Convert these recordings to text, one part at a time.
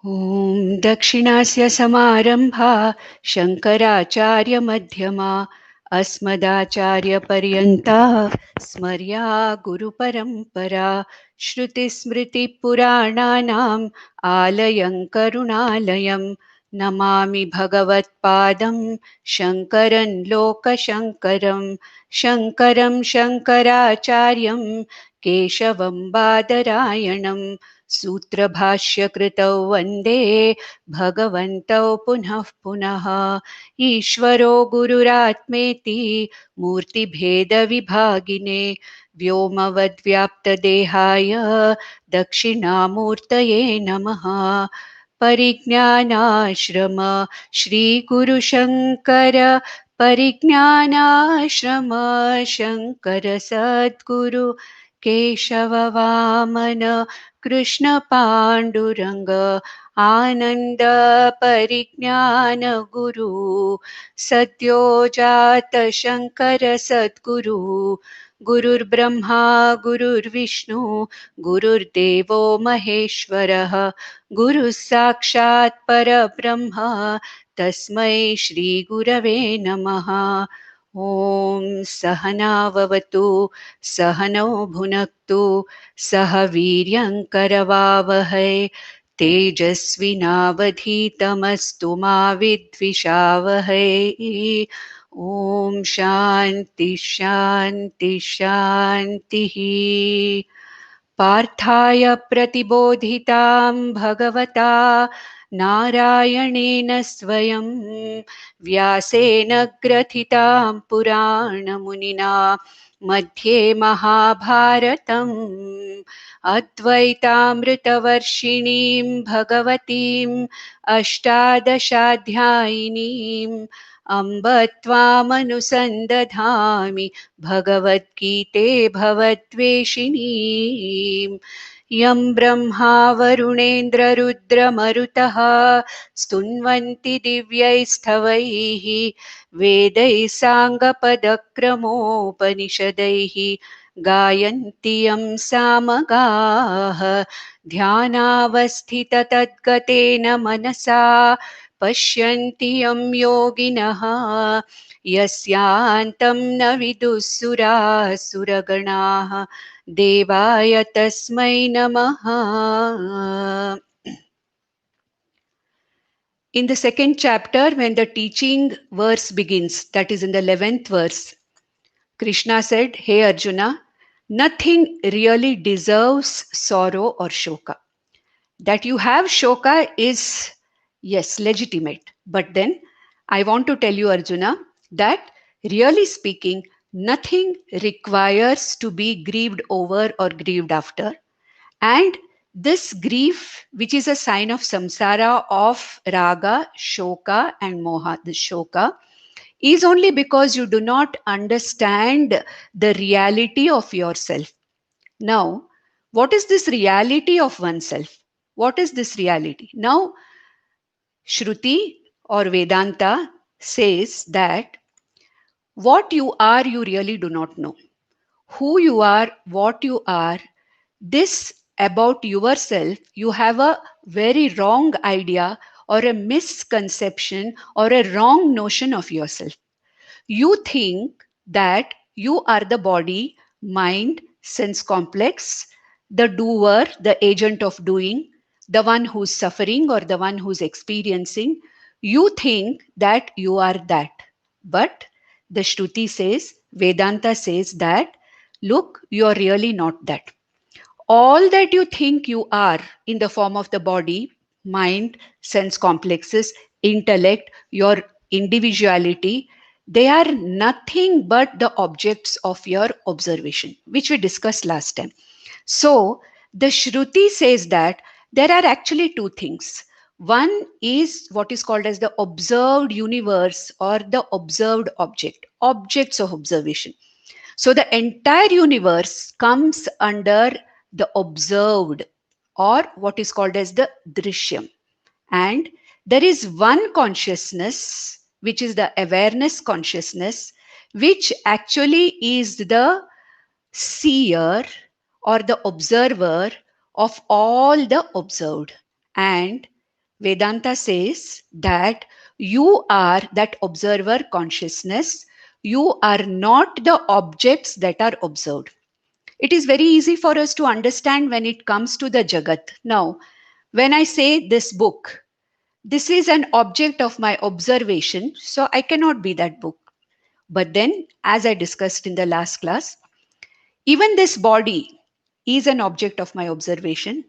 ॐ दक्षिणास्य समारंभा शङ्कराचार्यमध्यमा अस्मदाचार्यपर्यन्ताः स्मर्या गुरुपरम्परा श्रुतिस्मृतिपुराणानाम् आलयं करुणालयं नमामि भगवत्पादं शङ्करं लोकशङ्करं शङ्करं शङ्कराचार्यं केशवं बादरायणं सूत्रभाष्यकृतौ वन्दे भगवन्तौ पुनः पुनः ईश्वरो गुरुरात्मेति मूर्तिभेदविभागिने व्योमवद्व्याप्तदेहाय दक्षिणामूर्तये नमः। परिज्ञानाश्रम श्रीगुरुशङ्कर परिज्ञानाश्रम शङ्कर सद्गुरु केशव वामन कृष्ण पाण्डुरङ्ग आनन्द परिज्ञान गुरु सद्यो जात शङ्कर सद्गुरु गुरुर्ब्रह्मा गुरुर्विष्णु गुरुर्देवो महेश्वरः गुरुः साक्षात् परब्रह्म तस्मै श्रीगुरवे नमः। ॐ सहनाववतु सहनौ भुनक्तु सह वीर्यङ्करवावहै तेजस्विनावधीतमस्तु मा विद्विषावहै। ॐ शान्ति शान्ति शान्तिः। पार्थाय प्रतिबोधितां भगवता नारायणेन स्वयं व्यासेन ग्रथितां पुराणमुनिना मध्ये महाभारतम् अद्वैतामृतवर्षिणीं भगवतीम् अष्टादशाध्यायिनीम् अम्ब त्वामनुसन्दधामि भगवद्गीते भवद्वेषिणीम्। यं ब्रह्मा वरुणेन्द्ररुद्रमरुतः स्तुन्वन्ति दिव्यैस्तवैः वेदैः साङ्गपदक्रमोपनिषदैः गायन्ति यं सामगाः ध्यानावस्थिततद्गतेन मनसा पश्यन्ति यं योगिनः यस्यान्तं न विदुः सुरगणाः देवाय तस्मै नमः। In the second chapter, when the teaching verse begins, that is in the 11th verse, Krishna said, "Hey Arjuna, nothing really deserves sorrow or shoka. That you have shoka is, yes, legitimate. But then I want to tell you, Arjuna, that really speaking, nothing requires to be grieved over or grieved after. And this grief, which is a sign of samsara of raga, shoka, and moha, the shoka, is only because you do not understand the reality of yourself. Now, what is this reality of oneself? What is this reality? Now, Shruti or Vedanta says that what you are, you really do not know. Who you are, what you are, this about yourself, you have a very wrong idea or a misconception or a wrong notion of yourself. You think that you are the body, mind, sense complex, the doer, the agent of doing, the one who's suffering or the one who's experiencing. You think that you are that. But the Shruti says, Vedanta says that, look, you are really not that. All that you think you are in the form of the body, mind, sense complexes, intellect, your individuality, they are nothing but the objects of your observation, which we discussed last time. So the Shruti says that there are actually two things. One is what is called as the observed universe or the observed object, objects of observation. So the entire universe comes under the observed or what is called as the drishyam. And there is one consciousness, which is the awareness consciousness, which actually is the seer or the observer of all the observed. And Vedanta says that you are that observer consciousness. You are not the objects that are observed. It is very easy for us to understand when it comes to the Jagat. Now, when I say this book, this is an object of my observation, so I cannot be that book. But then, as I discussed in the last class, even this body is an object of my observation.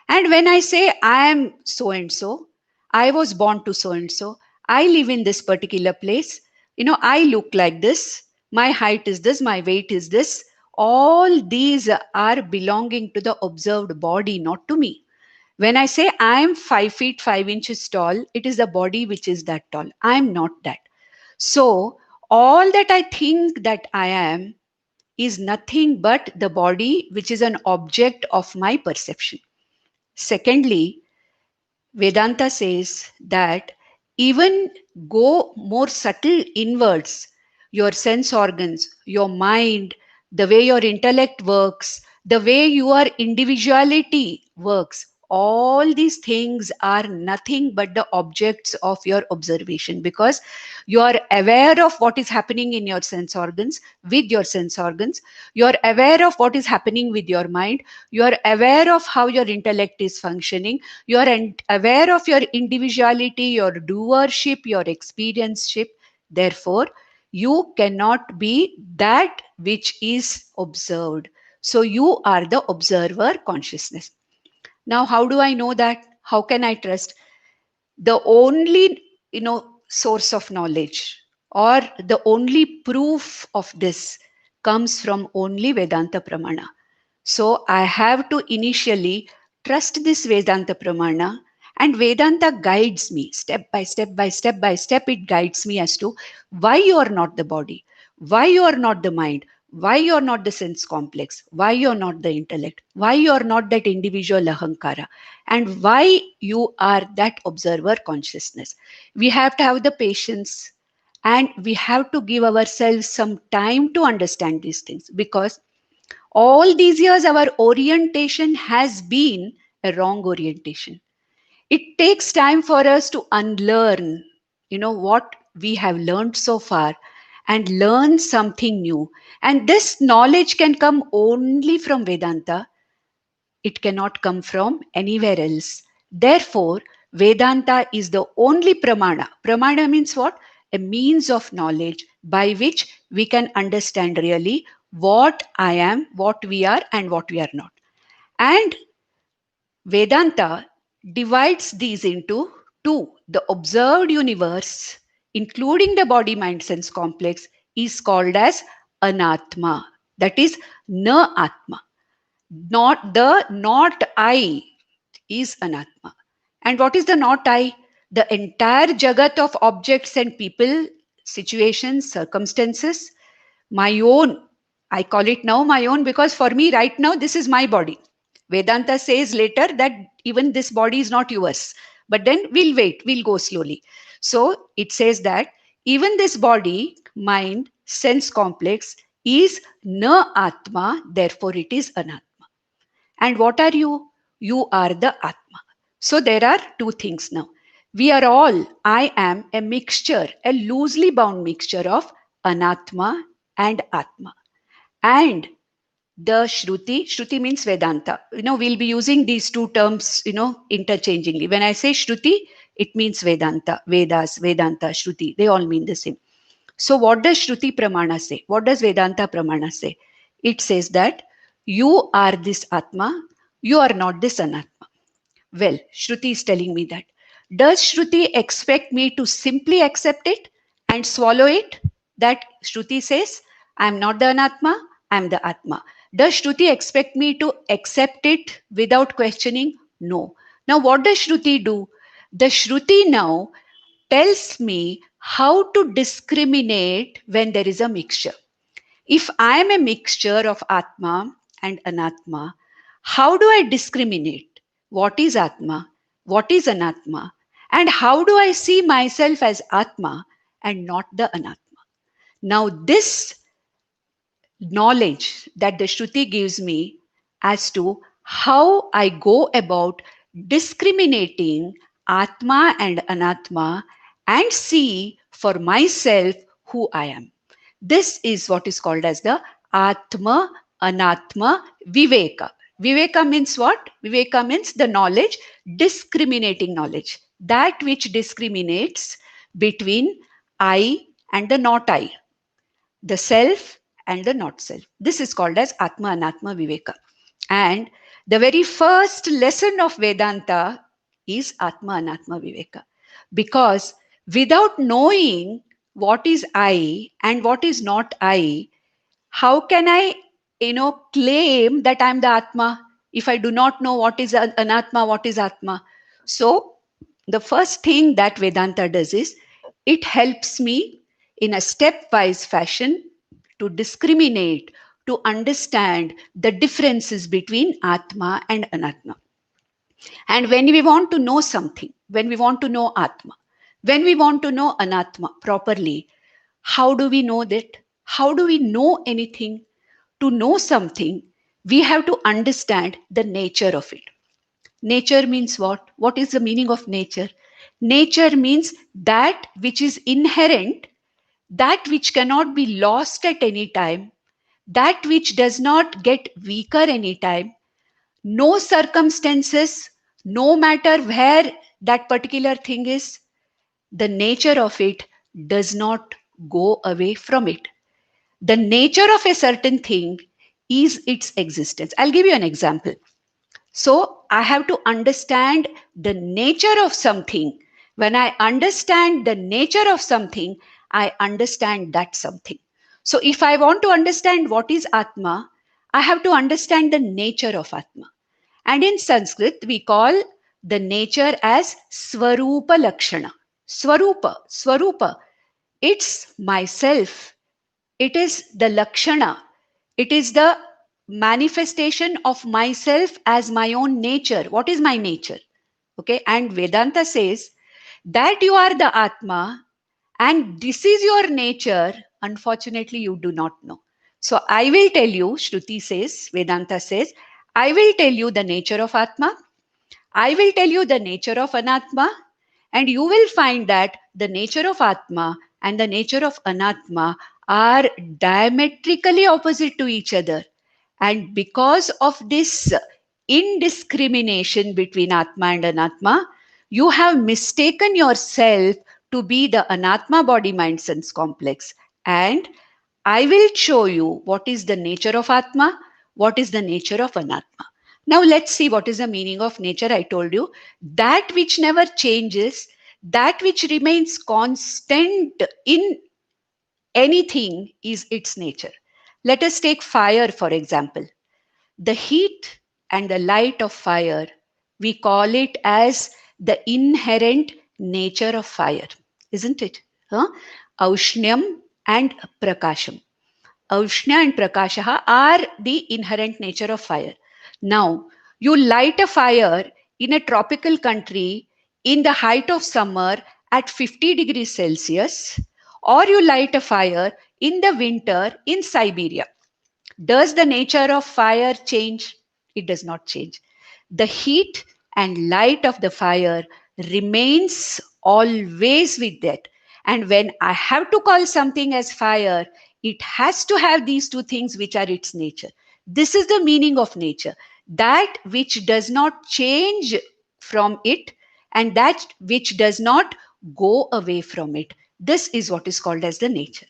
And when I say I am so and so, I was born to so and so, I live in this particular place, I look like this, my height is this, my weight is this, all these are belonging to the observed body, not to me. When I say I am 5 feet 5 inches tall, it is the body which is that tall. I am not that. So, all that I think that I am is nothing but the body which is an object of my perception. Secondly, Vedanta says that even go more subtle inwards, your sense organs, your mind, the way your intellect works, the way your individuality works, all these things are nothing but the objects of your observation, because you are aware of what is happening in your sense organs with your sense organs. You are aware of what is happening with your mind. You are aware of how your intellect is functioning. You are aware of your individuality, your doership, your experience-ship. Therefore, you cannot be that which is observed. So you are the observer consciousness. Now, how do I know that? How can I trust? The only, source of knowledge, or the only proof of this, comes from only Vedanta Pramana. So I have to initially trust this Vedanta Pramana, and Vedanta guides me step by step by step by step. It guides me as to why you are not the body, why you are not the mind, why you are not the sense complex, why you are not the intellect, why you are not that individual ahankara, and why you are that observer consciousness. We have to have the patience, and we have to give ourselves some time to understand these things, because all these years our orientation has been a wrong orientation. It takes time for us to unlearn what we have learned so far, and learn something new. And this knowledge can come only from Vedanta. It cannot come from anywhere else. Therefore, Vedanta is the only pramana. Pramana means what? A means of knowledge by which we can understand really what I am, what we are, and what we are not. And Vedanta divides these into two. The observed universe, including the body mind sense complex, is called as anatma. That is na atma. Not I is anatma. And what is the not I? The entire jagat of objects and people, situations, circumstances, my own. I call it now my own because for me right now this is my body. Vedanta says later that even this body is not yours. But then we'll wait, we'll go slowly. So it says that even this body, mind, sense complex is na atma, therefore it is anatma. And what are you? You are the Atma. So there are two things now. We are all, I am a mixture, a loosely bound mixture of Anatma and Atma. And the Shruti means Vedanta. We'll be using these two terms, interchangingly. When I say Shruti, it means Vedanta, Vedas, Vedanta, Shruti. They all mean the same. So what does Shruti Pramana say? What does Vedanta Pramana say? It says that you are this Atma, you are not this Anatma. Well, Shruti is telling me that. Does Shruti expect me to simply accept it and swallow it? That Shruti says, I am not the Anatma, I am the Atma. Does Shruti expect me to accept it without questioning? No. Now, what does Shruti do? The Shruti now tells me how to discriminate when there is a mixture. If I am a mixture of Atma and Anatma, how do I discriminate? What is Atma? What is Anatma? And how do I see myself as Atma and not the Anatma? Now, this knowledge that the Shruti gives me as to how I go about discriminating Atma and Anatma and see for myself who I am. This is what is called as the Atma Anatma Viveka. Viveka means what? Viveka means the knowledge, discriminating knowledge, that which discriminates between I and the not I, the self and the not self. This is called as Atma Anatma Viveka. And the very first lesson of Vedanta is Atma Anatma Viveka. Because without knowing what is I and what is not I, how can I, claim that I'm the Atma if I do not know what is Anatma, what is Atma? So the first thing that Vedanta does is it helps me in a stepwise fashion to discriminate, to understand the differences between Atma and Anatma. And when we want to know something, when we want to know Atma, when we want to know Anatma properly, how do we know that? How do we know anything? To know something, we have to understand the nature of it. Nature means what? What is the meaning of nature? Nature means that which is inherent, that which cannot be lost at any time, that which does not get weaker anytime. No circumstances, no matter where that particular thing is, the nature of it does not go away from it. The nature of a certain thing is its existence. I'll give you an example. So I have to understand the nature of something. When I understand the nature of something, I understand that something. So if I want to understand what is Atma, I have to understand the nature of Atma. And in Sanskrit, we call the nature as Swarupa Lakshana. Swarupa. It's myself. It is the Lakshana. It is the manifestation of myself as my own nature. What is my nature? Okay. And Vedanta says that you are the Atma and this is your nature. Unfortunately, you do not know. So I will tell you, Shruti says, Vedanta says, I will tell you the nature of Atma. I will tell you the nature of Anatma. And you will find that the nature of Atma and the nature of Anatma are diametrically opposite to each other. And because of this indiscrimination between Atma and Anatma, you have mistaken yourself to be the Anatma body mind sense complex. And I will show you what is the nature of Atma, what is the nature of Anatma. Now let's see what is the meaning of nature. I told you that which never changes, that which remains constant in anything is its nature. Let us take fire, for example. The heat and the light of fire, we call it as the inherent nature of fire, isn't it? Huh? Aushnyam and Prakasham. Aushnya and Prakasha are the inherent nature of fire. Now, you light a fire in a tropical country in the height of summer at 50 degrees Celsius, or you light a fire in the winter in Siberia. Does the nature of fire change? It does not change. The heat and light of the fire remains always with that. And when I have to call something as fire, it has to have these two things which are its nature. This is the meaning of nature. That which does not change from it and that which does not go away from it. This is what is called as the nature.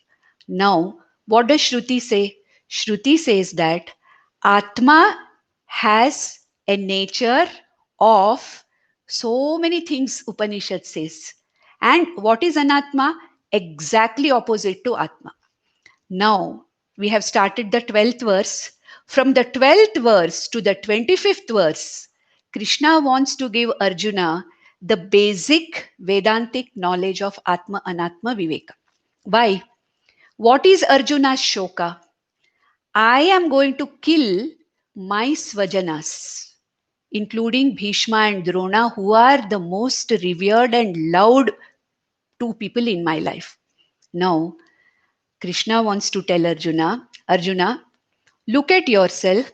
Now, what does Shruti say? Shruti says that Atma has a nature of so many things, Upanishad says. And what is Anatma? Exactly opposite to Atma. Now, we have started the 12th verse. From the 12th verse to the 25th verse, Krishna wants to give Arjuna the basic Vedantic knowledge of Atma Anatma Viveka. Why? What is Arjuna's shoka? I am going to kill my Swajanas, including Bhishma and Drona, who are the most revered and loved two people in my life. Now, Krishna wants to tell Arjuna, Arjuna, look at yourself,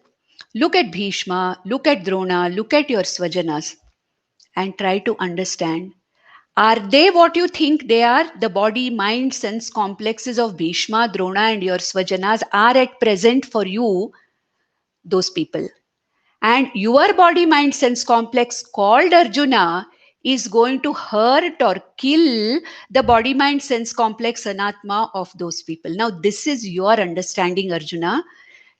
look at Bhishma, look at Drona, look at your Swajanas, and try to understand. Are they what you think they are? The body, mind, sense complexes of Bhishma, Drona, and your Swajanas are at present for you, those people. And your body, mind, sense complex called Arjuna is going to hurt or kill the body, mind, sense complex Anatma of those people. Now, this is your understanding, Arjuna,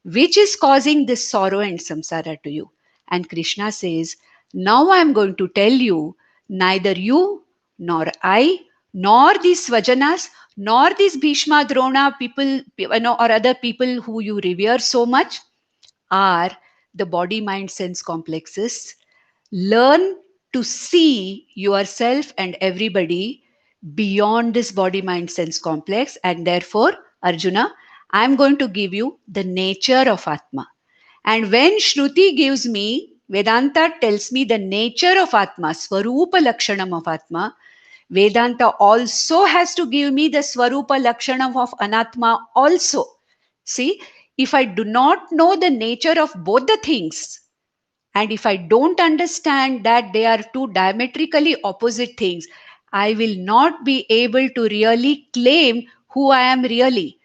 which is causing this sorrow and samsara to you. And Krishna says, now I am going to tell you, neither you nor I, nor these Swajanas, nor these Bhishma, Drona people, or other people who you revere so much, are the body, mind, sense complexes. Learn to see yourself and everybody beyond this body, mind, sense complex. And therefore, Arjuna, I'm going to give you the nature of Atma. And when Shruti gives me, Vedanta tells me the nature of Atma, Swarupa Lakshanam of Atma, Vedanta also has to give me the Swarupa Lakshanam of Anatma also. See, if I do not know the nature of both the things, and if I don't understand that they are two diametrically opposite things, I will not be able to really claim who I am really.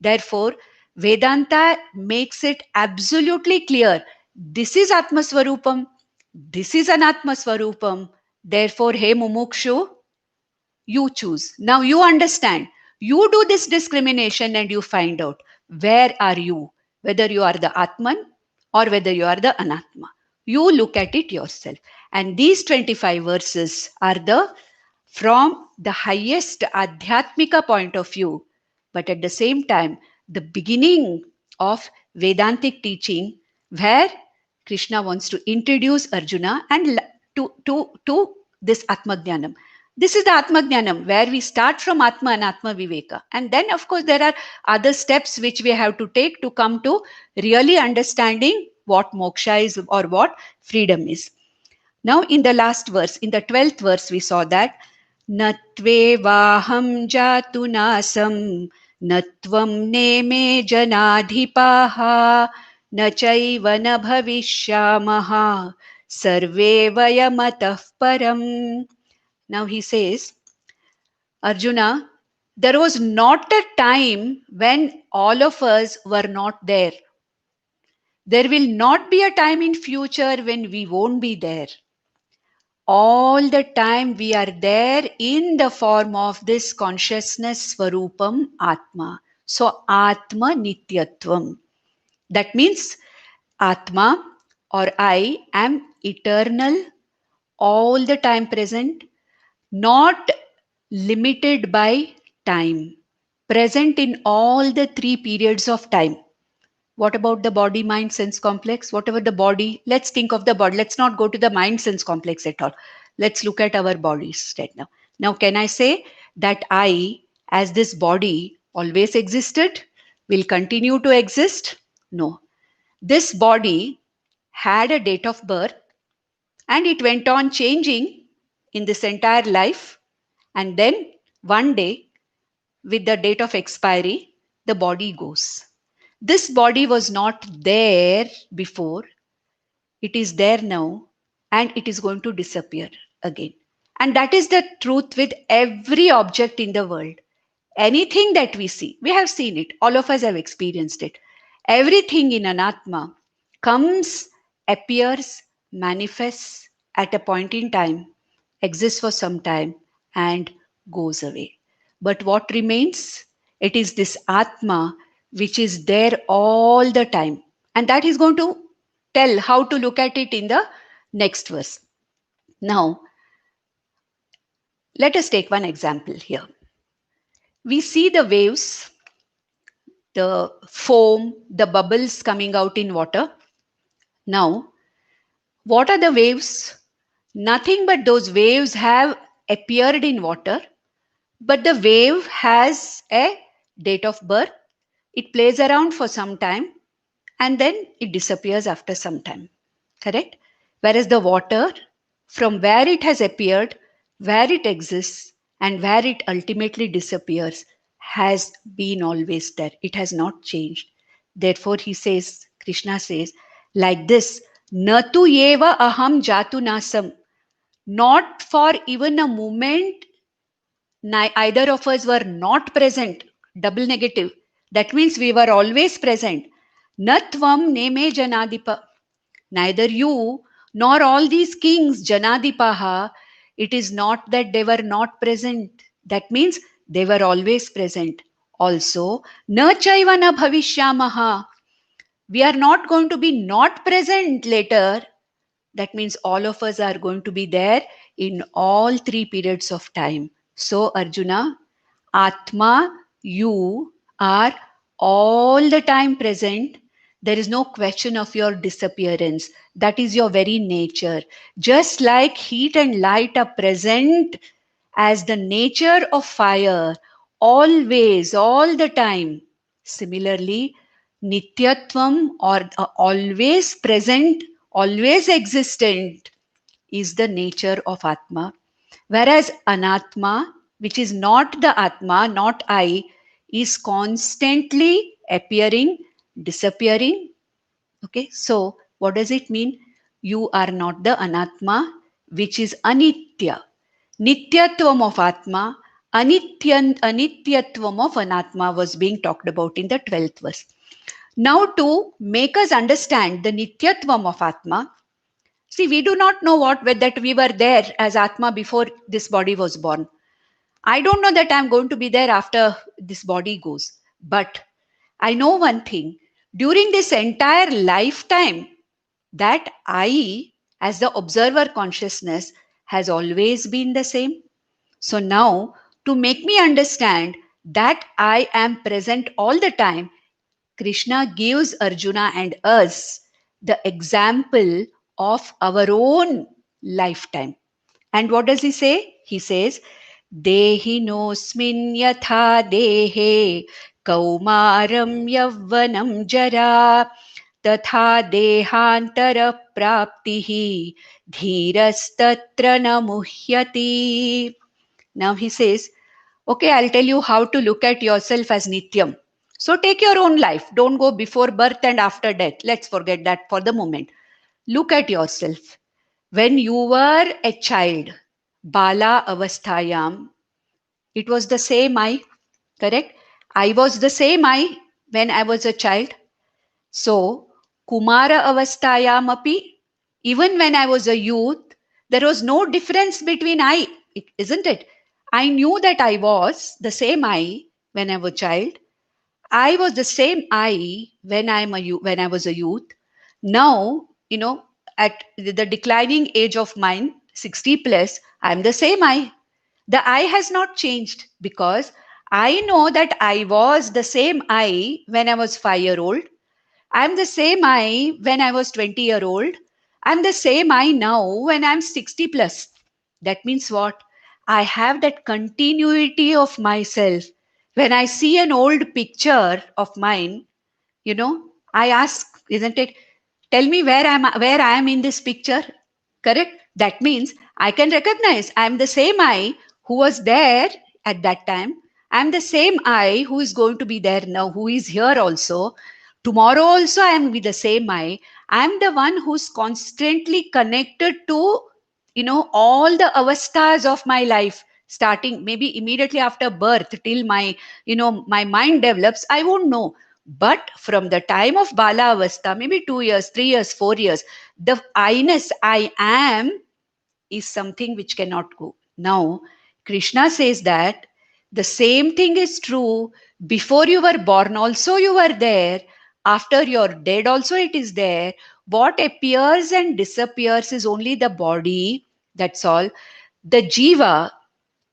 Therefore, Vedanta makes it absolutely clear. This is Atma Swarupam. This is Anatma Swarupam. Therefore, hey Mumukshu, you choose. Now you understand. You do this discrimination and you find out where are you, whether you are the Atman or whether you are the Anatma. You look at it yourself. And these 25 verses are the from the highest Adhyatmika point of view, but at the same time, the beginning of Vedantic teaching, where Krishna wants to introduce Arjuna and to this Atmajnanam. This is the Atmajnanam, where we start from Atma and Atma Viveka. And then, of course, there are other steps which we have to take to come to really understanding what moksha is or what freedom is. Now, in the last verse, in the 12th verse, we saw that Natvevaham jatu nasam natvam neme janadhipaha nachaiva na bhavishyamaha sarve vayamatah param. Now he says, Arjuna, there was not a time when all of us were not there. There will not be a time in future when we won't be there. All the time we are there in the form of this consciousness Swarupam Atma. So Atma Nityatvam. That means Atma or I am eternal, all the time present, not limited by time, present in all the three periods of time. What about the body, mind, sense complex? Whatever the body, let's think of the body. Let's not go to the mind, sense complex at all. Let's look at our bodies right now. Now, can I say that I, as this body, always existed, will continue to exist? No. This body had a date of birth and it went on changing in this entire life. And then one day, with the date of expiry, the body goes. This body was not there before. It is there now and it is going to disappear again. And that is the truth with every object in the world. Anything that we see, we have seen it. All of us have experienced it. Everything in Anatma comes, appears, manifests at a point in time, exists for some time, and goes away. But what remains? It is this Atma which is there all the time. And that is going to tell how to look at it in the next verse. Now, let us take one example here. We see the waves, the foam, the bubbles coming out in water. Now, what are the waves? Nothing but those waves have appeared in water, but the wave has a date of birth. It plays around for some time and then it disappears after some time. Correct? Whereas the water, from where it has appeared, where it exists, and where it ultimately disappears, has been always there. It has not changed. Therefore, he says, Krishna says, like this, Natu yeva aham jatu nasam. Not for even a moment, either of us were not present. Double negative. That means we were always present. Natvam neme janadipa. Neither you nor all these kings, Janadipaha, it is not that they were not present. That means they were always present. Also, na chaiva na bhavishyamaha. We are not going to be not present later. That means all of us are going to be there in all three periods of time. So, Arjuna, Atma, you are all the time present. There is no question of your disappearance. That is your very nature. Just like heat and light are present as the nature of fire, always, all the time. Similarly, Nityatvam, or always present, always existent, is the nature of Atma. Whereas Anatma, which is not the Atma, not I, is constantly appearing, disappearing. Okay, so what does it mean? You are not the Anatma, which is Anitya. Nityatvam of Atma, Anityatvam of Anatma was being talked about in the 12th verse. Now, to make us understand the Nityatvam of Atma, see, we do not know that we were there as Atma before this body was born. I don't know that I'm going to be there after this body goes. But I know one thing. During this entire lifetime, that I, as the observer consciousness, has always been the same. So now, to make me understand that I am present all the time, Krishna gives Arjuna and us the example of our own lifetime. And what does he say? He says, Dehinosmin yatha dehe kaumaram yavvanam jara tatha dehantara praptihi dhirastatra namuhyati. Now he says, okay, I'll tell you how to look at yourself as Nityam. So take your own life. Don't go before birth and after death. Let's forget that for the moment. Look at yourself. When you were a child, Bala Avasthayam, it was the same I, correct? I was the same I when I was a child. So, Kumara Avasthayam api, even when I was a youth, there was no difference between I, isn't it? I knew that I was the same I when I was a child. I was the same I when when I was a youth. Now, at the declining age of mine, 60 plus, I'm the same I. The I has not changed because I know that I was the same I when I was 5 year old. I'm the same I when I was 20-year old. I'm the same I now when I'm 60 plus. That means what? I have that continuity of myself. When I see an old picture of mine, I ask, isn't it? Tell me where I am in this picture. Correct? That means I can recognize I'm the same I who was there at that time. I'm the same I who is going to be there now, who is here also. Tomorrow also I am with the same I. I'm the one who's constantly connected to, all the avasthas of my life, starting maybe immediately after birth till my mind develops. I won't know. But from the time of Bala Avastha, maybe 2 years, 3 years, 4 years, the I-ness, I am, is something which cannot go. Now, Krishna says that the same thing is true. Before you were born, also you were there. After you're dead, also it is there. What appears and disappears is only the body. That's all. The jiva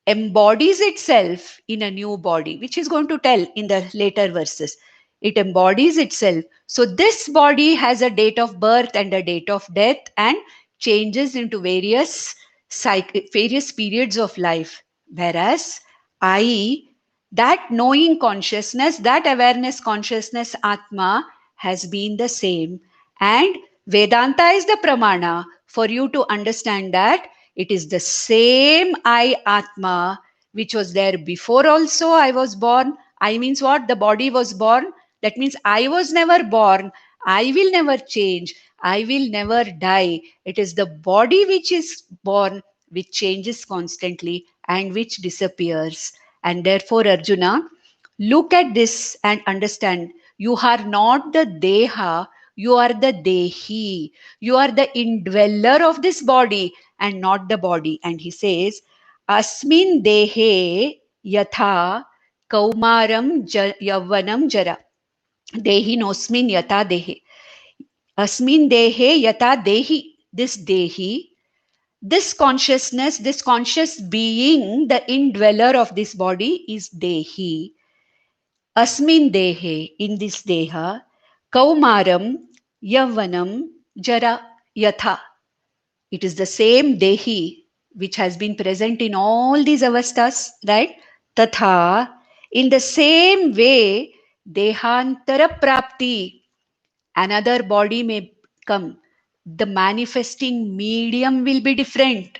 embodies itself in a new body, which is going to tell in the later verses. It embodies itself. So this body has a date of birth and a date of death and changes into various periods of life. Whereas I, that knowing consciousness, that awareness consciousness, Atma, has been the same. And Vedanta is the pramana for you to understand that it is the same I, Atma, which was there before also I was born. I means what? The body was born. That means I was never born. I will never change. I will never die. It is the body which is born. which changes constantly and which disappears. And therefore, Arjuna, look at this and understand you are not the Deha, you are the Dehi. You are the indweller of this body and not the body. And he says, Asmin Dehe Yatha Kaumaram Yavanam Jara. Dehi nosmin Yata Dehe. Asmin Dehe Yata Dehi. This Dehi, this consciousness, this conscious being, the indweller of this body is Dehi. Asmin Dehe, in this Deha, Kaumaram, Yavanam, Jara, Yatha. It is the same Dehi which has been present in all these avasthas, right? Tatha, in the same way, Dehantara Prapti, another body may come. The manifesting medium will be different,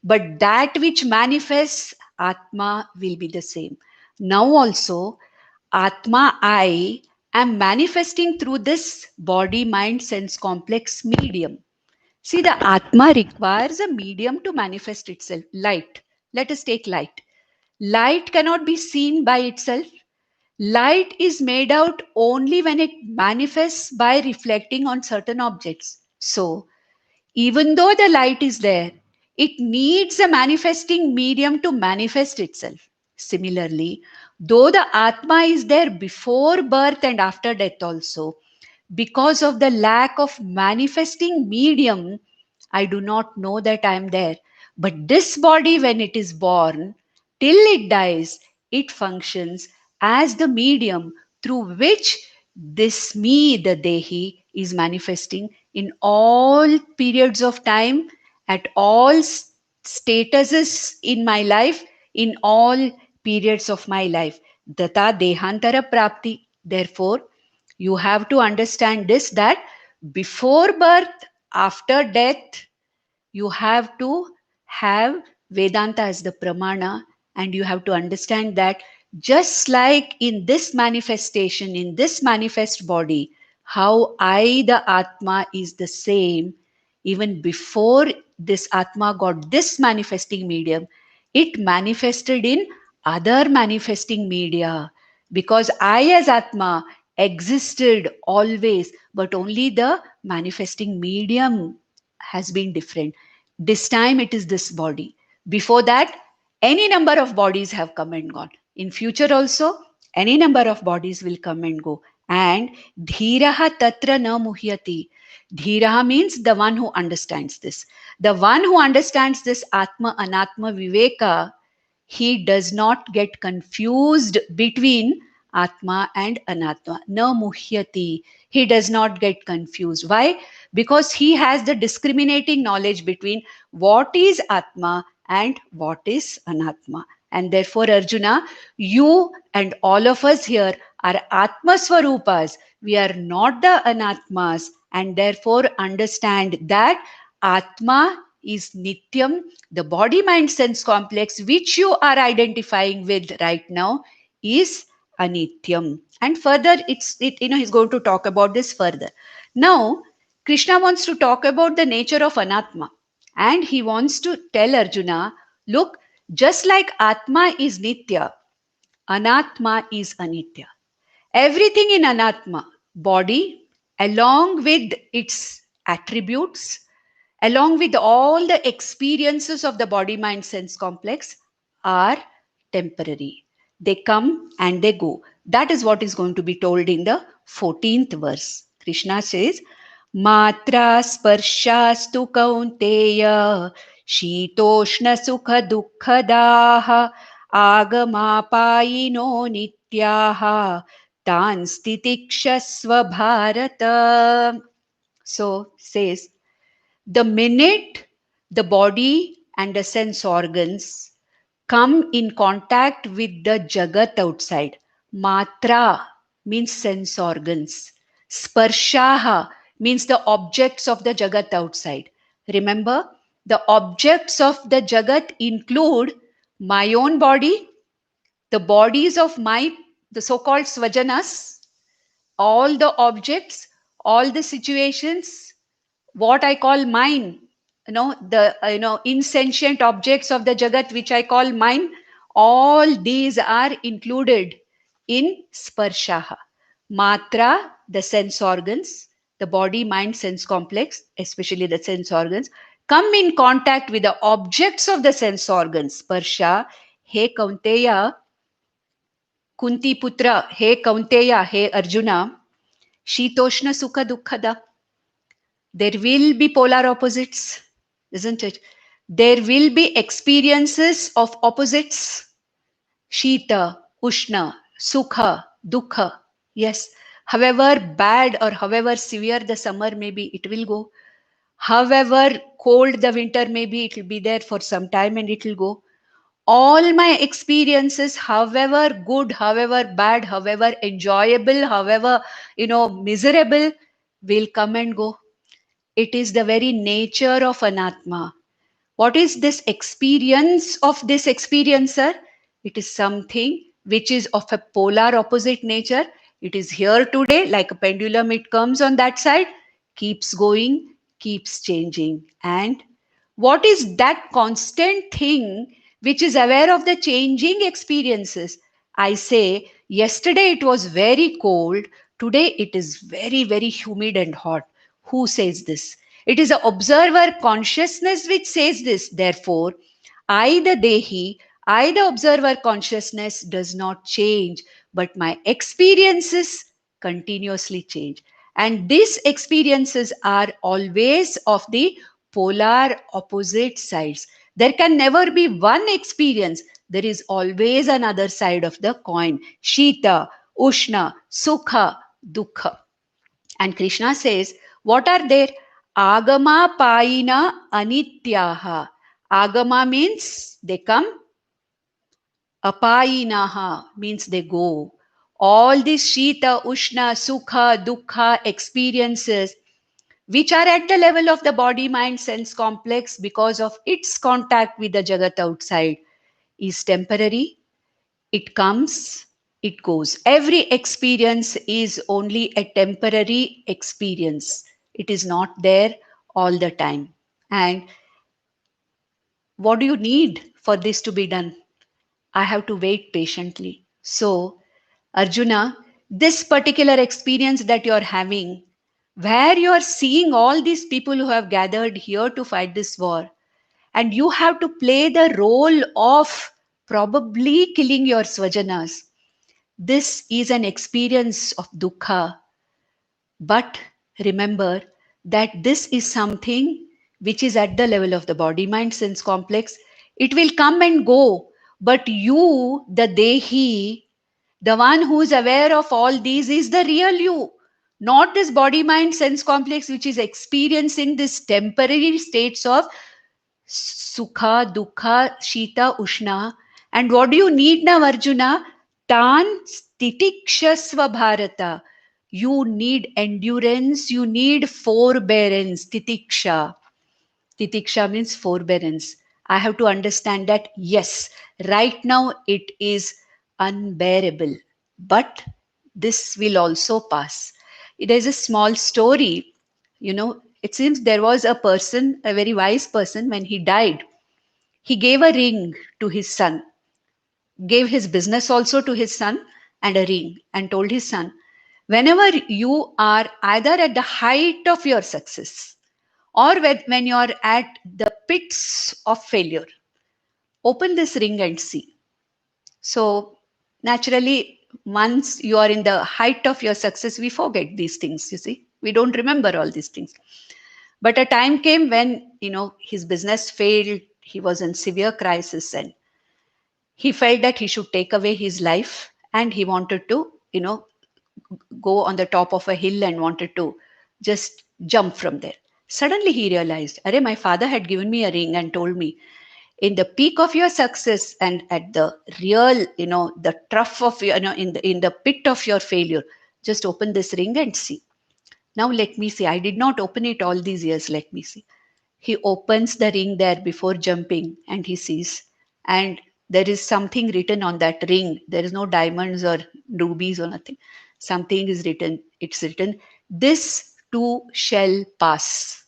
but that which manifests Atma will be the same. Now also, Atma, I am manifesting through this body, mind, sense complex medium. See, the Atma requires a medium to manifest itself. Light. Let us take light. Light cannot be seen by itself. Light is made out only when it manifests by reflecting on certain objects. So, even though the light is there, it needs a manifesting medium to manifest itself. Similarly, though the Atma is there before birth and after death also, because of the lack of manifesting medium, I do not know that I am there. But this body, when it is born, till it dies, it functions as the medium through which this me, the Dehi, is manifesting in all periods of time, at all statuses in my life, in all periods of my life. Data Dehantara Prapti. Therefore, you have to understand this, that before birth, after death, you have to have Vedanta as the pramana, and you have to understand that just like in this manifestation, in this manifest body, how I, the Atma, is the same, even before this Atma got this manifesting medium, it manifested in other manifesting media. Because I, as Atma, existed always, but only the manifesting medium has been different. This time it is this body. Before that, any number of bodies have come and gone. In future also, any number of bodies will come and go. And dhiraha tatra na muhyati. Dhiraha means the one who understands this. The one who understands this Atma Anatma Viveka, he does not get confused between Atma and Anatma. Na muhyati. He does not get confused. Why? Because he has the discriminating knowledge between what is Atma and what is Anatma. And therefore, Arjuna, you and all of us here are Atma Swarupas. We are not the Anatmas. And therefore, understand that Atma is Nityam, the body mind sense complex which you are identifying with right now is Anityam. And further, he's going to talk about this further. Now, Krishna wants to talk about the nature of Anatma. And he wants to tell Arjuna, look, just like Atma is Nitya, Anatma is Anitya. Everything in Anatma, body, along with its attributes, along with all the experiences of the body mind sense complex, are temporary. They come and they go. That is what is going to be told in the 14th verse. Krishna says, Matra sparshastu kaunteya shitoshna sukha dukkadaha agamapayino nityaha tan stitikshasva bharata. So says, the minute the body and the sense organs come in contact with the jagat outside, matra means sense organs, sparshaha means the objects of the jagat outside. Remember, the objects of the jagat include my own body, the bodies of the so-called swajanas, all the objects, all the situations, what I call mine, the insentient objects of the jagat which I call mine, all these are included in sparshaha. Matra, the sense organs, the body mind sense complex, especially the sense organs, come in contact with the objects of the sense organs. Sparsha, he kaunteya, kunti putra, he kaunteya, he arjuna, shitoshna sukha dukkhada. There will be polar opposites, isn't it? There will be experiences of opposites. Shita, Ushna, Sukha, Dukha. Yes. However bad or however severe the summer may be, it will go. However cold the winter may be, it will be there for some time and it will go. All my experiences, however good, however bad, however enjoyable, however, miserable, will come and go. It is the very nature of Anatma. What is this experience of this experiencer? It is something which is of a polar opposite nature. It is here today, like a pendulum, it comes on that side, keeps going, keeps changing. And what is that constant thing which is aware of the changing experiences? I say, yesterday it was very cold, today it is very, very humid and hot. Who says this? It is the observer consciousness which says this. Therefore, I, the Dehi, I, the observer consciousness, does not change, but my experiences continuously change. And these experiences are always of the polar opposite sides. There can never be one experience. There is always another side of the coin. Shita, Ushna, Sukha, Dukha. And Krishna says, what are there? Agama paina anityaha. Agama means they come. Apayinaha means they go. All these Shita, Ushna, Sukha, Dukha experiences, which are at the level of the body, mind, sense complex because of its contact with the Jagat outside, is temporary. It comes, it goes. Every experience is only a temporary experience. It is not there all the time. And what do you need for this to be done? I have to wait patiently. So, Arjuna, this particular experience that you're having, where you're seeing all these people who have gathered here to fight this war, and you have to play the role of probably killing your swajanas. This is an experience of dukkha. But remember that this is something which is at the level of the body, mind, sense complex. It will come and go. But you, the Dehi, the one who is aware of all these, is the real you. Not this body, mind, sense complex, which is experiencing this temporary states of Sukha, Dukha, Shita, Ushna. And what do you need now, Arjuna? Tan Titikshasva Bharata. You need endurance, you need forbearance, Titiksha. Titiksha means forbearance. I have to understand that, yes, right now it is unbearable, but this will also pass. There's a small story, it seems there was a person, a very wise person, when he died, he gave a ring to his son, gave his business also to his son and a ring, and told his son, whenever you are either at the height of your success or when you are at the pits of failure, open this ring and see. So naturally, once you are in the height of your success, we forget these things, you see. We don't remember all these things. But a time came when, his business failed. He was in severe crisis and he felt that he should take away his life, and he wanted to, go on the top of a hill and wanted to just jump from there. Suddenly he realized, Arey, my father had given me a ring and told me, in the peak of your success and at the real, the trough of, in the pit of your failure, just open this ring and see. Now let me see. I did not open it all these years. Let me see. He opens the ring there before jumping and he sees. And there is something written on that ring. There is no diamonds or rubies or nothing. Something is written. It's written, this too shall pass.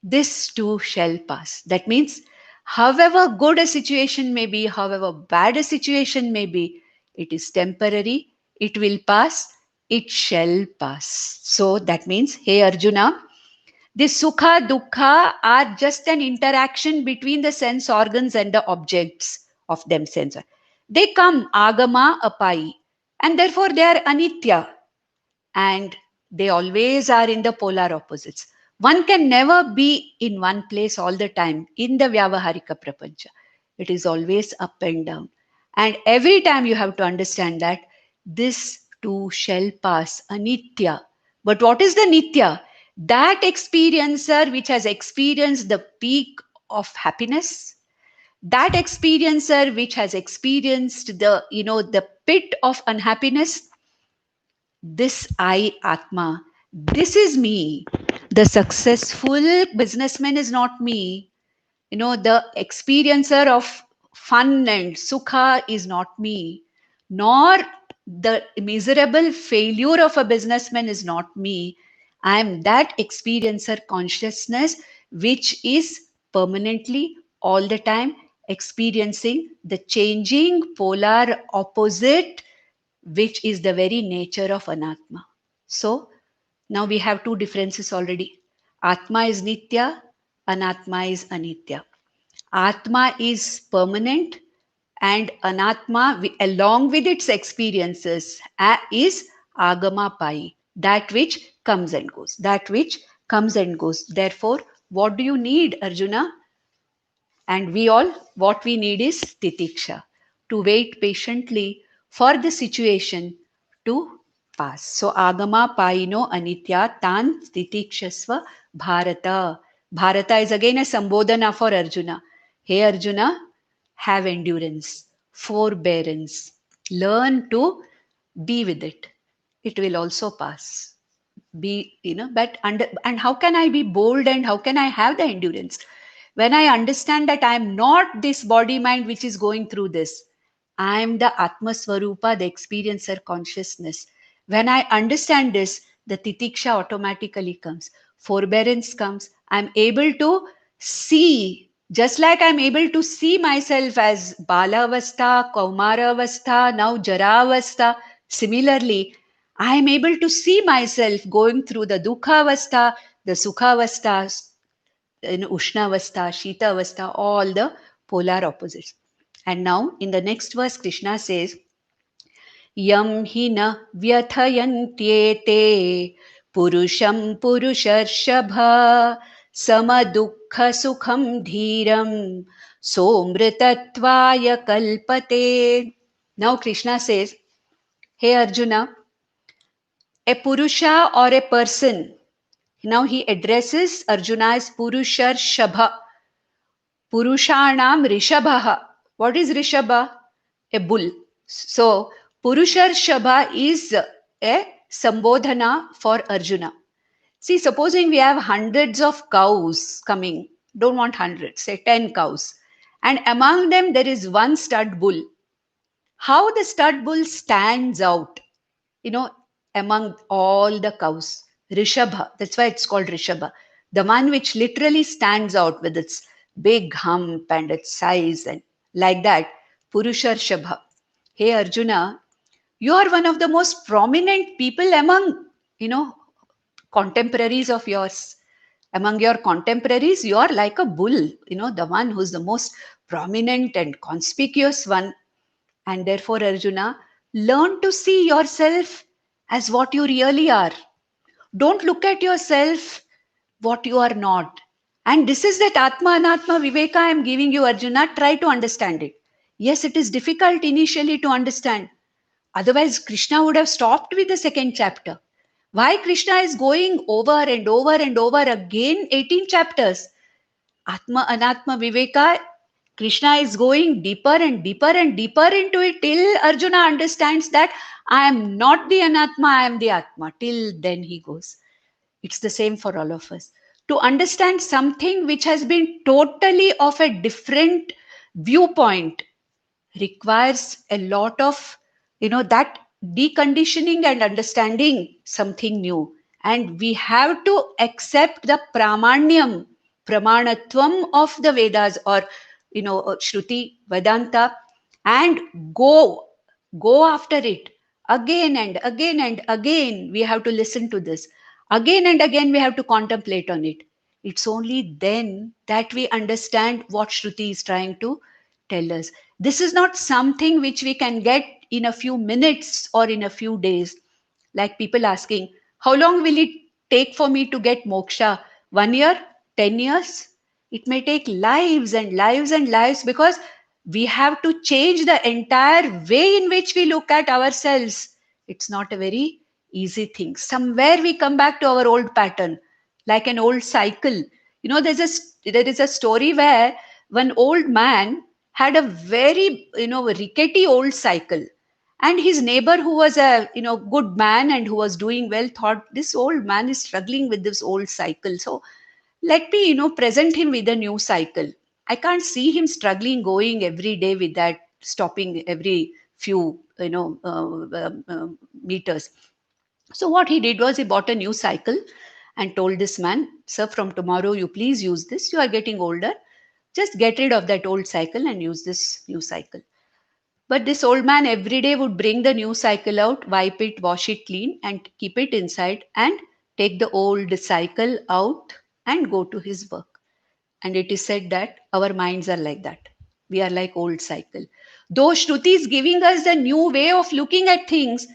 This too shall pass. That means, however good a situation may be, however bad a situation may be, it is temporary, it will pass, it shall pass. So that means, hey Arjuna, this sukha, dukkha are just an interaction between the sense organs and the objects of themselves. They come agama apai, and therefore they are anitya, and they always are in the polar opposites. One can never be in one place all the time in the Vyavaharika Prapancha. It is always up and down. And every time you have to understand that this too shall pass, anitya. But what is the nitya? That experiencer which has experienced the peak of happiness, that experiencer which has experienced the pit of unhappiness, this I, Atma, this is me. The successful businessman is not me. The experiencer of fun and sukha is not me. Nor the miserable failure of a businessman is not me. I am that experiencer consciousness which is permanently, all the time, experiencing the changing polar opposite, which is the very nature of anatma. So now we have two differences already. Atma is nitya, anatma is anitya. Atma is permanent, and anatma, along with its experiences, is agama pai, that which comes and goes. That which comes and goes. Therefore, what do you need, Arjuna? And we all, what we need is titiksha, to wait patiently for the situation to pass. So agama paino anitya tan titikshasva bharata. Bharata is again a sambodhana for Arjuna. Hey Arjuna, have endurance, forbearance, learn to be with it. It will also pass. But and how can I be bold and how can I have the endurance? When I understand that I am not this body mind which is going through this, I am the Atma Swarupa, the experiencer consciousness. When I understand this, the titiksha automatically comes, forbearance comes. I'm able to see, just like I'm able to see myself as Balavastha, Kaumaravastha, now Jaravastha. Similarly, I am able to see myself going through the Dukhavastha, the Sukhavastha, Ushnavastha, Shitavastha, all the polar opposites. And now in the next verse, Krishna says, Yam hina vyathayantyete purusham purusharshabha samadukha sukham dhiram somritatvaya kalpate. Now Krishna says, hey Arjuna, a purusha or a person. Now he addresses Arjuna as Purushar Shabha. Purushanam Rishabha. What is Rishabha? A bull. So Purushar Shabha is a sambodhana for Arjuna. See, supposing we have hundreds of cows coming, don't want hundreds, say 10 cows, and among them there is one stud bull. How the stud bull stands out, you know, among all the cows. Rishabha, that's why it's called Rishabha. The one which literally stands out with its big hump and its size and like that. Purushar Shabha. Hey Arjuna, you are one of the most prominent people among, contemporaries of yours. Among your contemporaries, you are like a bull, the one who's the most prominent and conspicuous one. And therefore, Arjuna, learn to see yourself as what you really are. Don't look at yourself what you are not. And this is that Atma Anatma Viveka I am giving you, Arjuna. Try to understand it. Yes, it is difficult initially to understand. Otherwise, Krishna would have stopped with the second chapter. Why Krishna is going over and over and over again 18 chapters? Atma Anatma Viveka, Krishna is going deeper and deeper and deeper into it till Arjuna understands that I am not the Anatma, I am the Atma. Till then he goes. It's the same for all of us. To understand something which has been totally of a different viewpoint requires a lot of, that deconditioning and understanding something new. And we have to accept the pramanyam, pramanatvam of the Vedas, or Shruti, Vedanta, and go after it again and again and again. We have to listen to this again and again. We have to contemplate on it. It's only then that we understand what Shruti is trying to tell us. This is not something which we can get in a few minutes or in a few days. Like people asking, how long will it take for me to get moksha? 1 year? 10 years? It may take lives and lives and lives, because we have to change the entire way in which we look at ourselves. It's not a very easy thing. Somewhere we come back to our old pattern, like an old cycle. There is a story where one old man had a very rickety old cycle, and his neighbor, who was a good man and who was doing well, thought this old man is struggling with this old cycle, so let me present him with a new cycle. I can't see him struggling going every day with that, stopping every few meters. So what he did was he bought a new cycle and told this man, sir, from tomorrow you please use this, you are getting older, just get rid of that old cycle and use this new cycle. But this old man every day would bring the new cycle out, wipe it, wash it clean, and keep it inside, and take the old cycle out and go to his work. And it is said that our minds are like that. We are like old cycle. Though Shruti is giving us the new way of looking at things,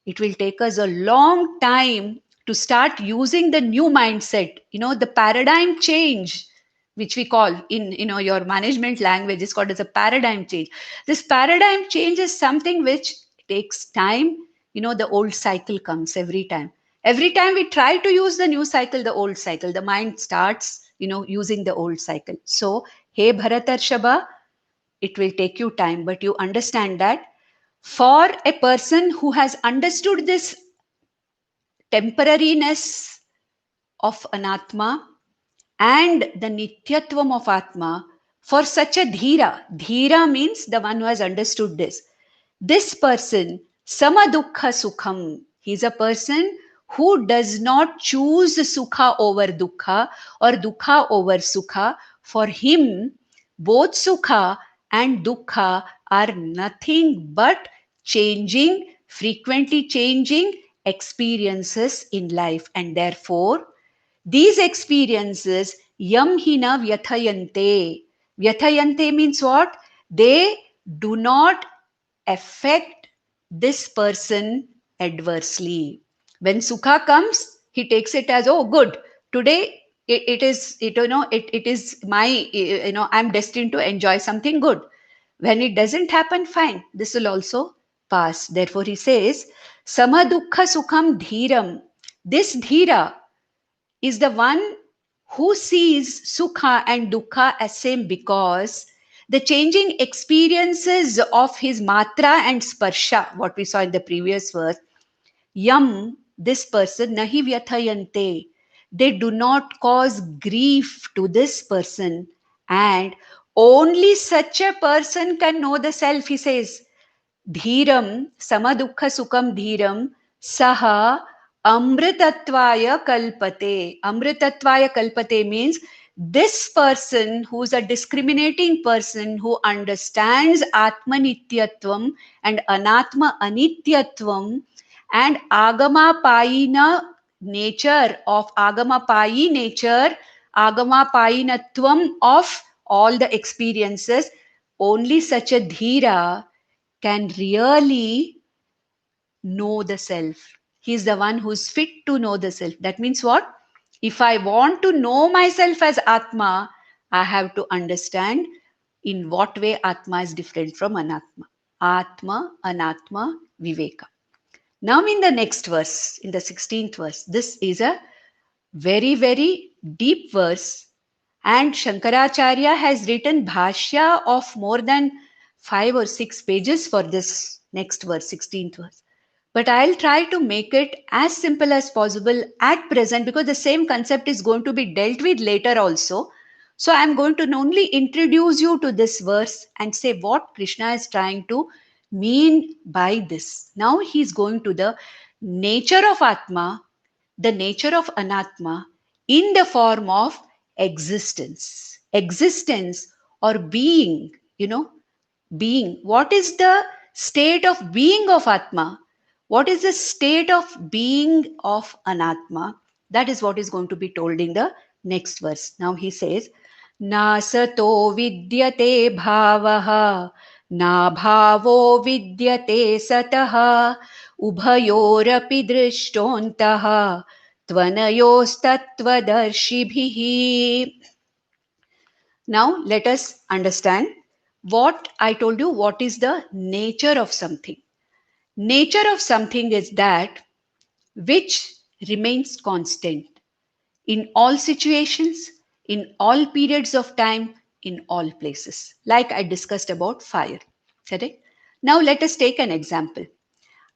it will take us a long time to start using the new mindset. The paradigm change, which we call in your management language, is called as a paradigm change. This paradigm change is something which takes time. The old cycle comes every time we try to use the new cycle, the old cycle, the mind starts using the old cycle. So hey Bharatarshaba, it will take you time, but you understand that for a person who has understood this temporariness of anatma and the nityatvam of atma, for such a dhira means the one who has understood this person, samadukha sukham, he's a person who does not choose sukha over dukkha or dukkha over sukha. For him, both sukha and dukkha are nothing but changing, frequently changing experiences in life, and therefore these experiences yam hina vyathayante. Vyathayante means what? They do not affect this person adversely. When sukha comes, he takes it as, oh, good. Today it is my, I'm destined to enjoy something good. When it doesn't happen, fine. This will also pass. Therefore, he says, samadukha sukham dhiram. This dhira is the one who sees sukha and dukkha as same, because the changing experiences of his matra and sparsha, what we saw in the previous verse, yam, this person, nahi vyathayante, they do not cause grief to this person, and only such a person can know the self. He says, Dhiram, samadukha sukham dhiram, saha amritatvaya kalpate. Amritatvaya kalpate means this person who's a discriminating person who understands Atma Nityatvam and Anatma Anityatvam and Agama Payina nature of Agama Payi nature, Agama Payinatvam of all the experiences, only such a dhira can really know the self. He is the one who's fit to know the self. That means what? If I want to know myself as Atma, I have to understand in what way Atma is different from Anatma. Atma, Anatma, Viveka. Now, in the next verse, in the 16th verse, this is a very, very deep verse, and Shankaracharya has written Bhashya of more than 5 or 6 pages for this next verse, 16th verse. But I'll try to make it as simple as possible at present, because the same concept is going to be dealt with later also. So I'm going to only introduce you to this verse and say what Krishna is trying to mean by this. Now he's going to the nature of Atma, the nature of Anatma in the form of existence. Existence or being, being. What is the state of being of Atma? What is the state of being of Anatma? That is what is going to be told in the next verse. Now he says, Nasato vidyate bhavaha, na bhavo vidyate sataha, ubhayorapi drishtontaha, tvanayostattvadarshibhihi. Now let us understand what I told you. What is the nature of something? Nature of something is that which remains constant in all situations, in all periods of time, in all places. Like I discussed about fire. Correct? Now let us take an example.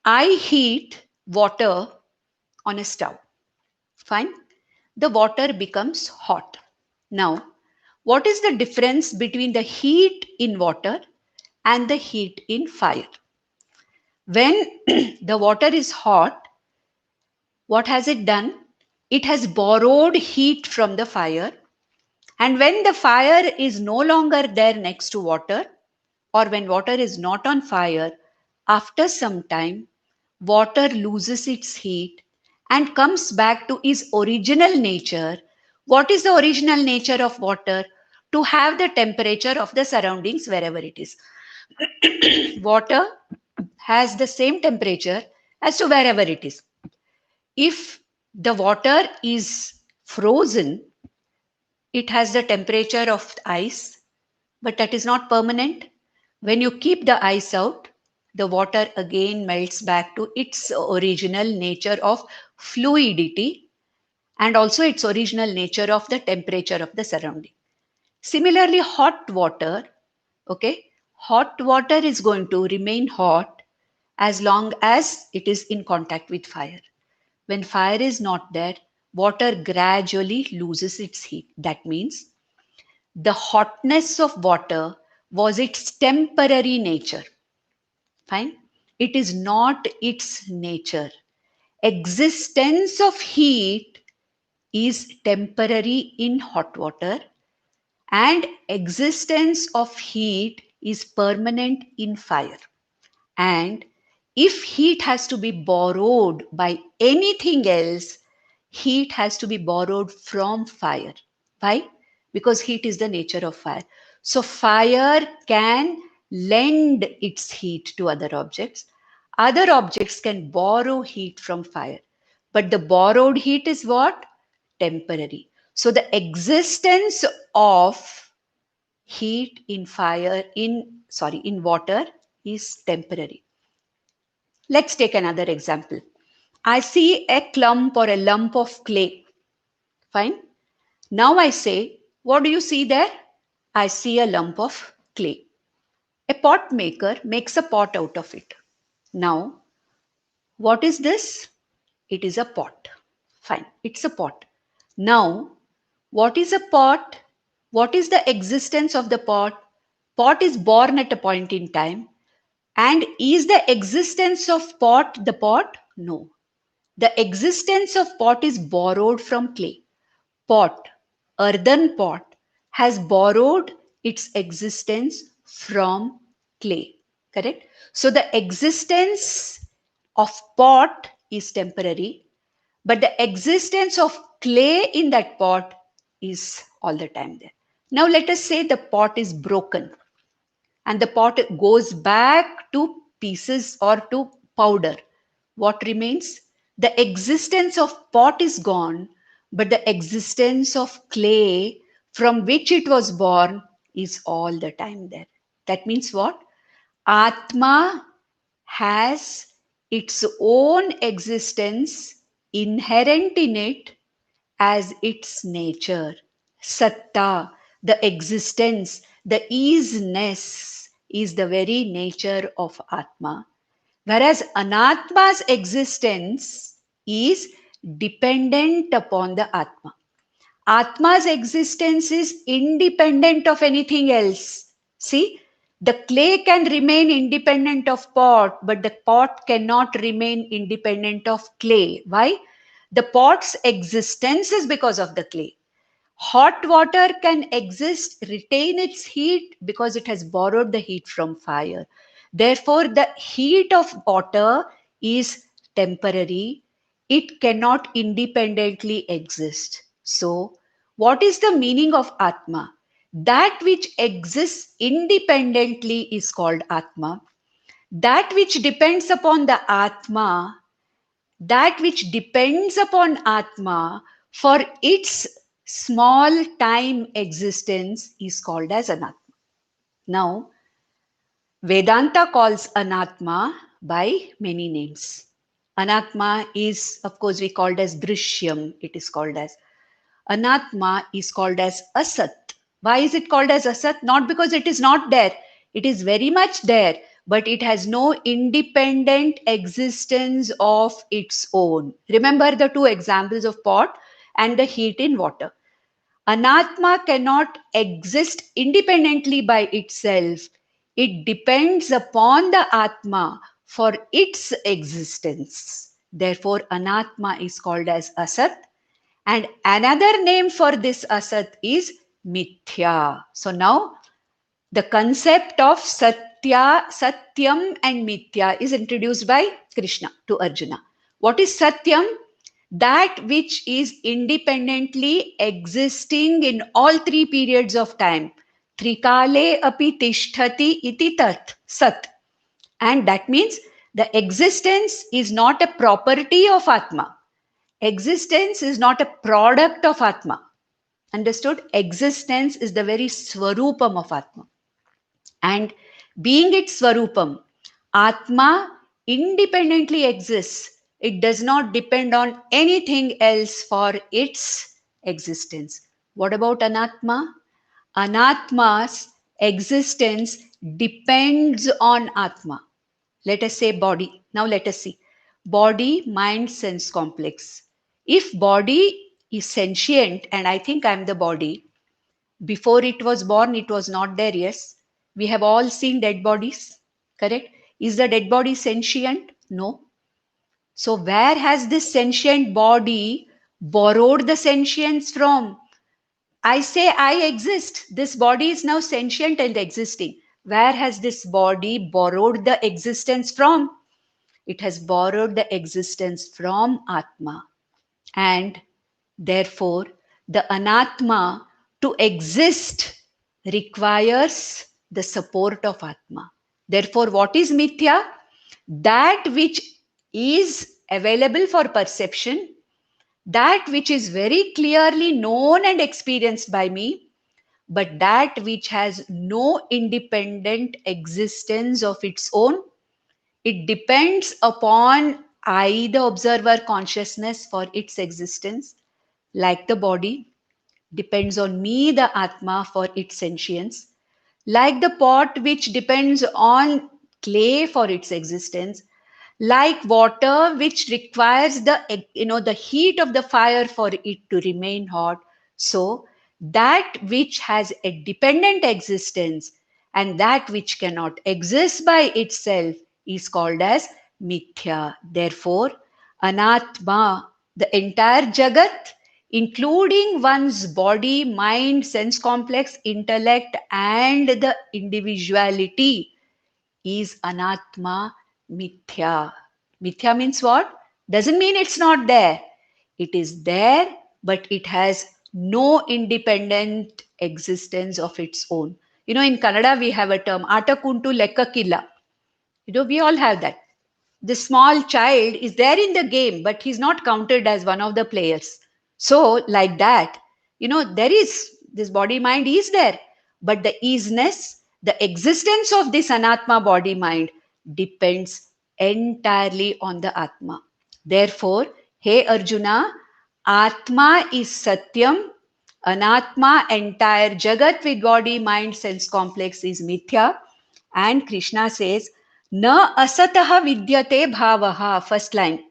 I heat water on a stove. Fine. The water becomes hot. Now, what is the difference between the heat in water and the heat in fire? When the water is hot, what has it done? It has borrowed heat from the fire. And when the fire is no longer there next to water, or when water is not on fire, after some time, water loses its heat and comes back to its original nature. What is the original nature of water? To have the temperature of the surroundings wherever it is. Water has the same temperature as to wherever it is. If the water is frozen, it has the temperature of ice, but that is not permanent. When you keep the ice out, the water again melts back to its original nature of fluidity and also its original nature of the temperature of the surrounding. Similarly, hot water, okay, hot water is going to remain hot as long as it is in contact with fire. When fire is not there, water gradually loses its heat. That means the hotness of water was its temporary nature. Fine. It is not its nature. Existence of heat is temporary in hot water, and existence of heat is permanent in fire. And if heat has to be borrowed by anything else, heat has to be borrowed from fire. Why? Because heat is the nature of fire. So fire can lend its heat to other objects. Other objects can borrow heat from fire. But the borrowed heat is what? Temporary. So the existence of heat in in water is temporary. Let's take another example. I see a clump or a lump of clay. Fine. Now I say, what do you see there? I see a lump of clay. A pot maker makes a pot out of it. Now, what is this? It is a pot. Fine. It's a pot. Now, what is a pot? What is the existence of the pot? Pot is born at a point in time. And is the existence of pot the pot? No. The existence of pot is borrowed from clay. Pot, earthen pot, has borrowed its existence from clay. Correct? So the existence of pot is temporary, but the existence of clay in that pot is all the time there. Now let us say the pot is broken and the pot goes back to pieces or to powder. What remains? The existence of pot is gone, but the existence of clay from which it was born is all the time there. That means what? Atma has its own existence inherent in it as its nature. Satta, the existence, the isness is the very nature of Atma. Whereas Anatma's existence is dependent upon the Atma. Atma's existence is independent of anything else. See, the clay can remain independent of pot, but the pot cannot remain independent of clay. Why? The pot's existence is because of the clay. Hot water can exist, retain its heat because it has borrowed the heat from fire. Therefore, the heat of water is temporary. It cannot independently exist. So, what is the meaning of Atma? That which exists independently is called Atma. That which depends upon the Atma, that which depends upon Atma for its small time existence is called as Anatma. Now, Vedanta calls Anatma by many names. Anatma is, of course, we called as Drishyam, it is called as. Anatma is called as Asat. Why is it called as Asat? Not because it is not there. It is very much there, but it has no independent existence of its own. Remember the two examples of pot and the heat in water. Anatma cannot exist independently by itself. It depends upon the Atma for its existence. Therefore, Anatma is called as Asat. And another name for this Asat is Mithya. So now the concept of Satya, Satyam and Mithya is introduced by Krishna to Arjuna. What is Satyam? That which is independently existing in all three periods of time. Trikale api tishtati iti tat, sat. And that means the existence is not a property of Atma. Existence is not a product of Atma. Understood? Existence is the very Swarupam of Atma. And being its Swarupam, Atma independently exists. It does not depend on anything else for its existence. What about Anatma? Anatma's existence depends on Atma. Let us say body. Now let us see. Body, mind, sense complex. If body is sentient, and I think I'm the body, before it was born, it was not there, yes. We have all seen dead bodies, correct? Is the dead body sentient? No. So where has this sentient body borrowed the sentience from? I say I exist. This body is now sentient and existing. Where has this body borrowed the existence from? It has borrowed the existence from Atma. And therefore, the Anatma to exist requires the support of Atma. Therefore, what is Mithya? That which is available for perception, that which is very clearly known and experienced by me, but that which has no independent existence of its own. It depends upon I, the observer consciousness, for its existence, like the body depends on me, the Atma, for its sentience, like the pot which depends on clay for its existence, like water which requires the heat of the fire for it to remain hot. So that which has a dependent existence and that which cannot exist by itself is called as mithya. Therefore, anatma, the entire jagat, including one's body, mind, sense complex, intellect, and the individuality, is anatma mithya. Mithya means what? Doesn't mean it's not there. It is there, but it has no independent existence of its own. In Kannada, we have a term, Atakuntu Lekkakilla. We all have that. The small child is there in the game, but he's not counted as one of the players. So, like that, there is this body mind is there, but the isness, the existence of this anatma body mind depends entirely on the atma. Therefore, hey Arjuna, atma is satyam, anatma, entire jagat with body, mind, sense complex is mithya. And Krishna says, Na asataha vidyate bhavaha. First line.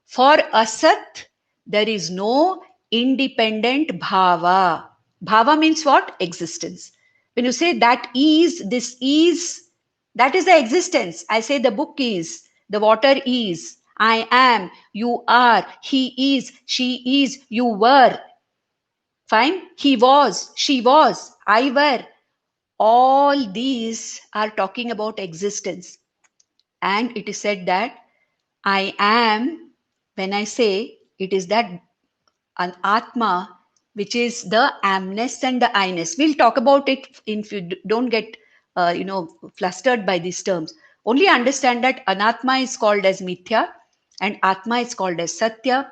For asat, there is no independent bhava. Bhava means what? Existence. When you say that is, this is, that is the existence. I say the book is, the water is, I am, you are, he is, she is, you were. Fine. He was, she was, I were. All these are talking about existence. And it is said that I am, when I say, it is that an Atma, which is the amness and the I-ness. We'll talk about it if you don't get, flustered by these terms. Only understand that Anatma is called as Mithya and Atma is called as Satya.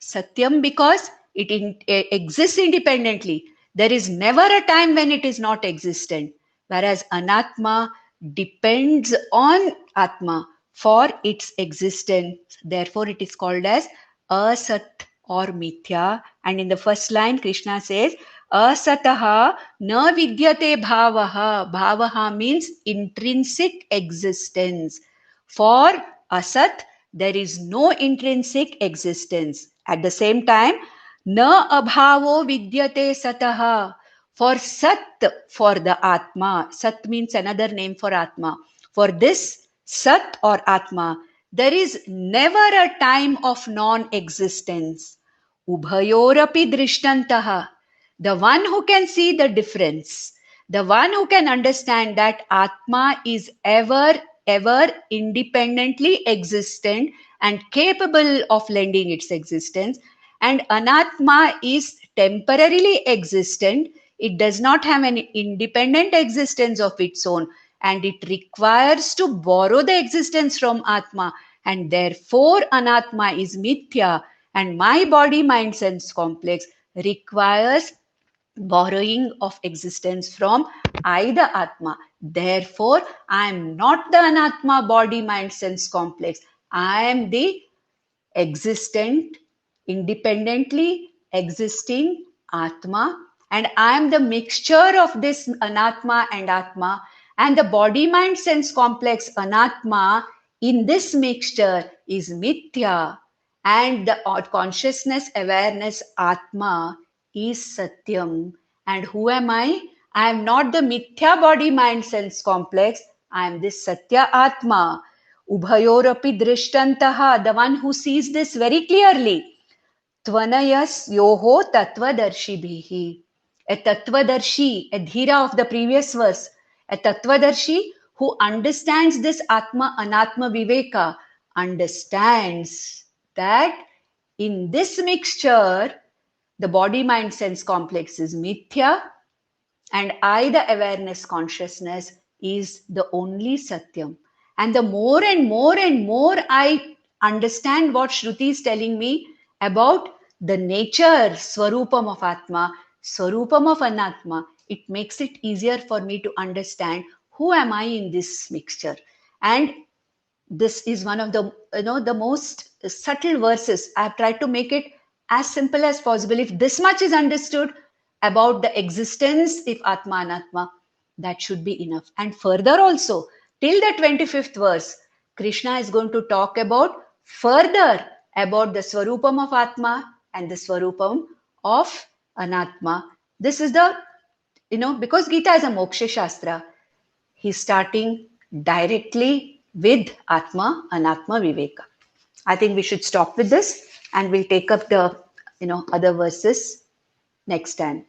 Satyam because it exists independently. There is never a time when it is not existent. Whereas Anatma depends on Atma for its existence. Therefore, it is called as Asat or Mithya. And in the first line, Krishna says, Asataha na vidyate bhavaha. Bhavaha means intrinsic existence. For Asat, there is no intrinsic existence. At the same time, na abhavo vidyate sataha. For Sat, for the Atma, Sat means another name for Atma. For this Sat or Atma, there is never a time of non-existence. Ubhayorapi drishtantaha. The one who can see the difference, the one who can understand that Atma is ever independently existent and capable of lending its existence, and Anatma is temporarily existent. It does not have an independent existence of its own, and it requires to borrow the existence from Atma, and therefore Anatma is Mithya, and my body, mind, sense complex requires borrowing of existence from I, the Atma. Therefore, I am not the Anatma body, mind, sense complex. I am the existent, independently existing Atma, and I am the mixture of this Anatma and Atma, and the body, mind, sense complex Anatma in this mixture is Mithya, and the consciousness, awareness Atma is Satyam. And who am I? I am not the Mithya body, mind, sense complex. I am this Satya Atma. Ubhayorapi drishtantaha, the one who sees this very clearly. Tvanayas yoho tattvadarshibhihi. A tattvadarshi, a dhira of the previous verse. A tattvadarshi who understands this Atma Anatma Viveka, understands that in this mixture, the body mind sense complex is mithya, and I, the awareness consciousness, is the only Satyam. And the more and more and more I understand what Shruti is telling me about the nature, Swarupam of Atma, Swarupam of Anatma, it makes it easier for me to understand who am I in this mixture. And this is one of the the most subtle verses. I have tried to make it as simple as possible. If this much is understood about the existence of Atma Anatma, that should be enough. And further also, till the 25th verse, Krishna is going to talk about further about the Swarupam of Atma and the Swarupam of Anatma. This is the, because Gita is a Moksha Shastra, he's starting directly with Atma, Anatma Viveka. I think we should stop with this and we'll take up the, other verses next time.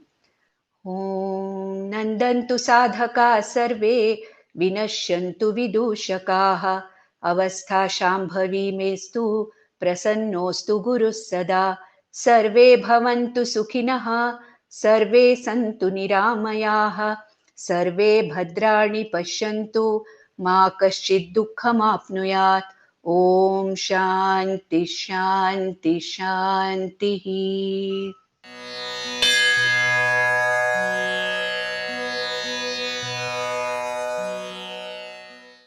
Om Nandantu Sadhaka Sarve Vinashyantu Vidushakaha Avastha Shambhavi Mestu Prasannostu Guru Sada Sarve Bhavantu Sukhinaha Sarve Santu Niramayaha Sarve Bhadrani Pashyantu Ma Kaschid Dukkham Apnuyat. Om Shanti Shanti Shanti.